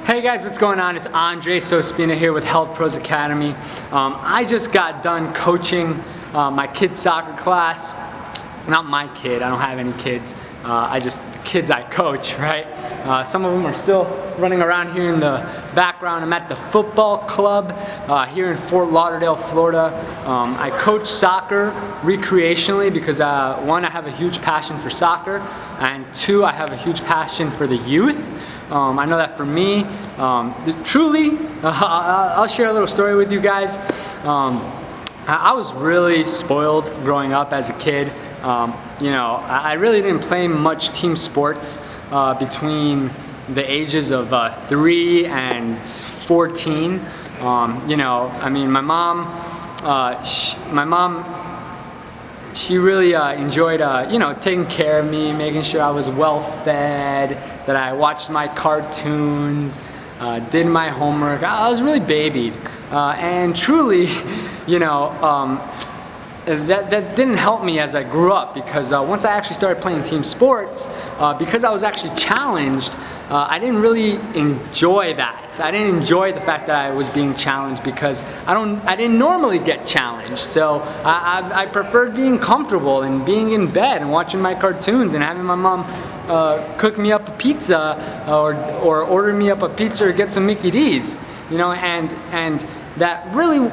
Hey guys, what's going on? It's Andre Sospina here with Health Pros Academy. I just got done coaching my kid's soccer class. Not my kid, I don't have any kids. The kids I coach, right? Some of them are still running around here in the background. I'm at the football club here in Fort Lauderdale, Florida. I coach soccer recreationally because one, I have a huge passion for soccer, and two, I have a huge passion for the youth. I know that for me, truly, I'll share a little story with you guys. I was really spoiled growing up as a kid. I really didn't play much team sports between the ages of 3 and 14. I mean, my mom, she really enjoyed, taking care of me, making sure I was well fed, that I watched my cartoons, did my homework. I was really babied, and truly, that didn't help me as I grew up, because once I actually started playing team sports, because I was actually challenged, I didn't really enjoy that. I didn't enjoy the fact that I was being challenged, because I didn't normally get challenged. So I preferred being comfortable and being in bed and watching my cartoons and having my mom cook me up a pizza or order me up a pizza or get some Mickey D's. And that really,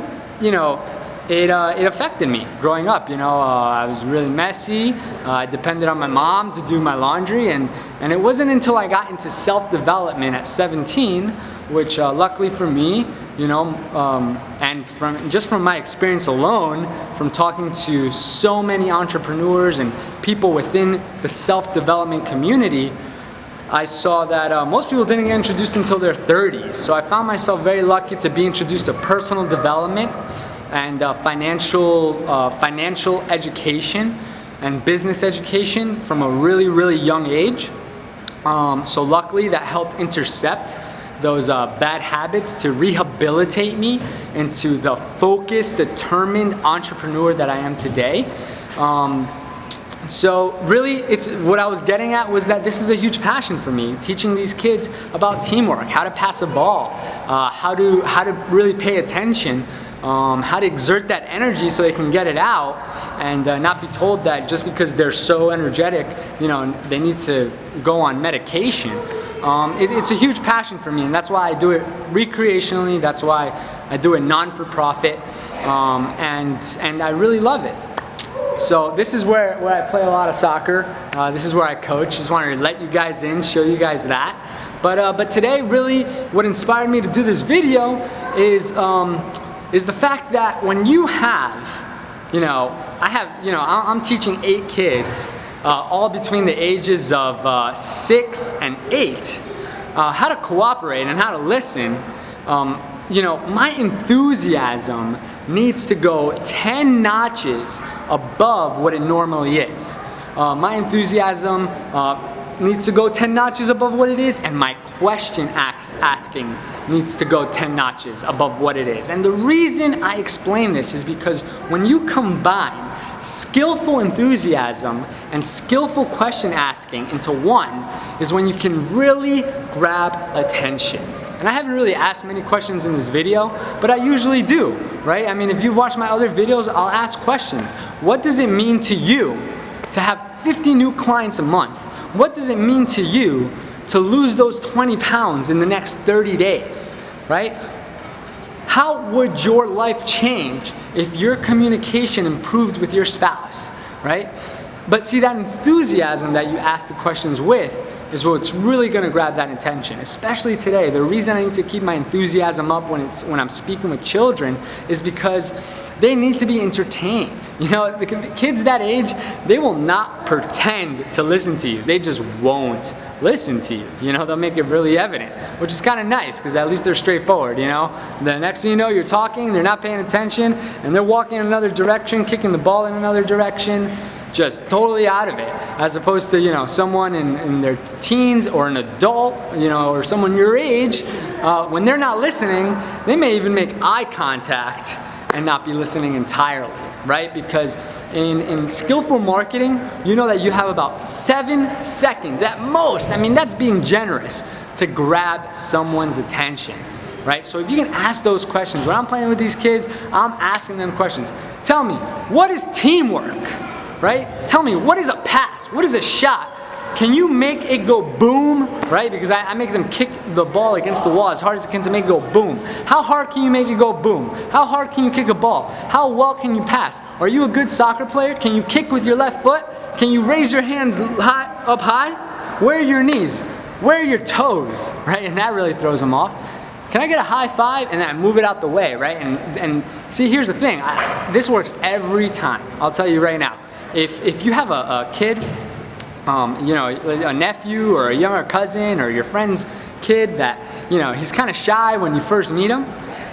it affected me growing up. I was really messy. I depended on my mom to do my laundry, and it wasn't until I got into self-development at 17, which luckily for me, and from my experience alone, from talking to so many entrepreneurs and people within the self-development community, I saw that most people didn't get introduced until their 30s. So I found myself very lucky to be introduced to personal development and financial education and business education from a really, really young age. So luckily that helped intercept those bad habits to rehabilitate me into the focused, determined entrepreneur that I am today. So really, what I was getting at was that this is a huge passion for me, teaching these kids about teamwork, how to pass a ball, how to really pay attention, how to exert that energy so they can get it out, and not be told that just because they're so energetic, they need to go on medication. It's a huge passion for me, and that's why I do it recreationally. That's why I do it non-for-profit, and I really love it. So this is where I play a lot of soccer. This is where I coach. Just wanted to let you guys in, show you guys that. But today, really, what inspired me to do this video is the fact that when you have, I'm teaching 8 kids, all between the ages of 6 and 8, how to cooperate and how to listen. My enthusiasm needs to go 10 notches above what it normally is. My enthusiasm needs to go 10 notches above what it is, and my question asking needs to go 10 notches above what it is. And the reason I explain this is because when you combine skillful enthusiasm and skillful question asking into one, is when you can really grab attention. And I haven't really asked many questions in this video, but I usually do, right? I mean, if you've watched my other videos, I'll ask questions. What does it mean to you to have 50 new clients a month? What does it mean to you to lose those 20 pounds in the next 30 days, right? How would your life change if your communication improved with your spouse, right? But see, that enthusiasm that you ask the questions with is what's really going to grab that attention, especially today. The reason I need to keep my enthusiasm up when I'm speaking with children is because they need to be entertained. The kids that age, they will not pretend to listen to you. They just won't listen to you. They'll make it really evident, which is kind of nice because at least they're straightforward. The next thing you know, you're talking, they're not paying attention, and they're walking in another direction, kicking the ball in another direction, just totally out of it, as opposed to someone in their teens or an adult, or someone your age. When they're not listening, they may even make eye contact and not be listening entirely, right? Because in skillful marketing, you know that you have about 7 seconds at most. I mean, that's being generous. to grab someone's attention, right? So if you can ask those questions, when I'm playing with these kids, I'm asking them questions. Tell me, what is teamwork, right? Tell me, what is a pass? What is a shot? Can you make it go boom, right? Because I make them kick the ball against the wall as hard as I can to make it go boom. How hard can you make it go boom? How hard can you kick a ball? How well can you pass? Are you a good soccer player? Can you kick with your left foot? Can you raise your hands up high? Where are your knees? Where are your toes, right? And that really throws them off. Can I get a high five? And then I move it out the way, right? And see, here's the thing. This works every time. I'll tell you right now. If you have a kid, you know, a nephew or a younger cousin or your friend's kid that, you know, he's kind of shy when you first meet him,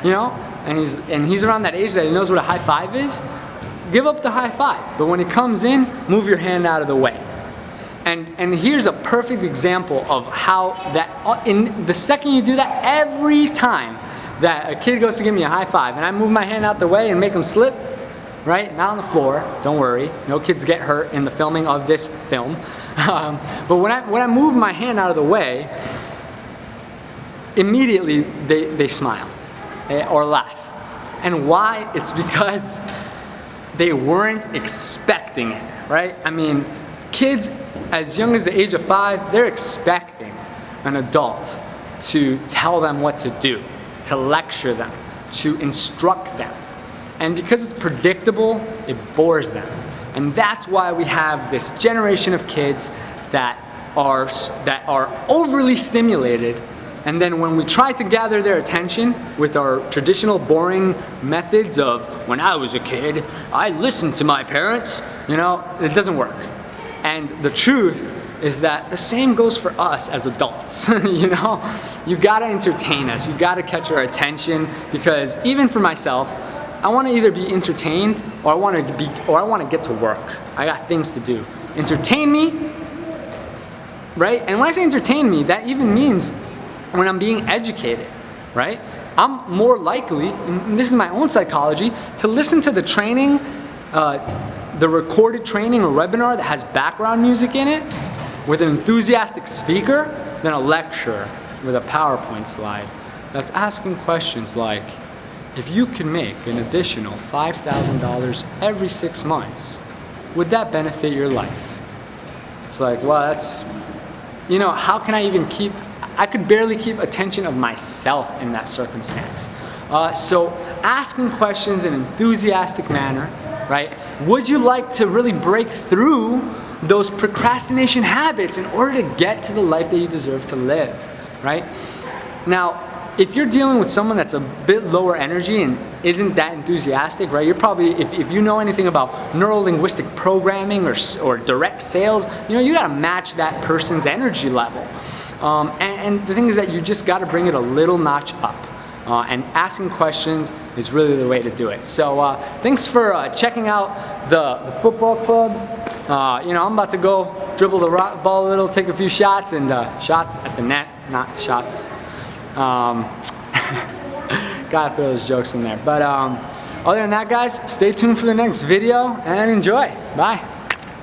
you know, and he's around that age that he knows what a high five is, give up the high five. But when he comes in, move your hand out of the way. And here's a perfect example of how that, in the second you do that, every time that a kid goes to give me a high five and I move my hand out the way and make him slip, right? Not on the floor, don't worry. No kids get hurt in the filming of this film. But when I move my hand out of the way, immediately they smile or laugh. And why? It's because they weren't expecting it, right? I mean, kids as young as the age of 5, they're expecting an adult to tell them what to do, to lecture them, to instruct them. And because it's predictable, it bores them. And that's why we have this generation of kids that are overly stimulated, and then when we try to gather their attention with our traditional boring methods of, when I was a kid, I listened to my parents, you know, it doesn't work. And the truth is that the same goes for us as adults. You know, you gotta entertain us, you gotta catch our attention, because even for myself, I want to either be entertained or I want to get to work. I got things to do. Entertain me, right? And when I say entertain me, that even means when I'm being educated, right? I'm more likely, and this is my own psychology, to listen to the training, the recorded training or webinar that has background music in it with an enthusiastic speaker than a lecture with a PowerPoint slide that's asking questions like, if you can make an additional $5,000 every 6 months, would that benefit your life? It's like, well, that's, you know, how can I even I could barely keep attention of myself in that circumstance. So asking questions in an enthusiastic manner, right? Would you like to really break through those procrastination habits in order to get to the life that you deserve to live, right? Now, if you're dealing with someone that's a bit lower energy and isn't that enthusiastic, right? You're probably, if you know anything about neuro-linguistic programming or direct sales, you know, you gotta match that person's energy level. And the thing is that you just gotta bring it a little notch up. And asking questions is really the way to do it. So thanks for checking out the football club. You know, I'm about to go dribble the ball a little, take a few shots, and shots at the net, not shots. Gotta throw those jokes in there. But other than that, guys, stay tuned for the next video and enjoy. Bye.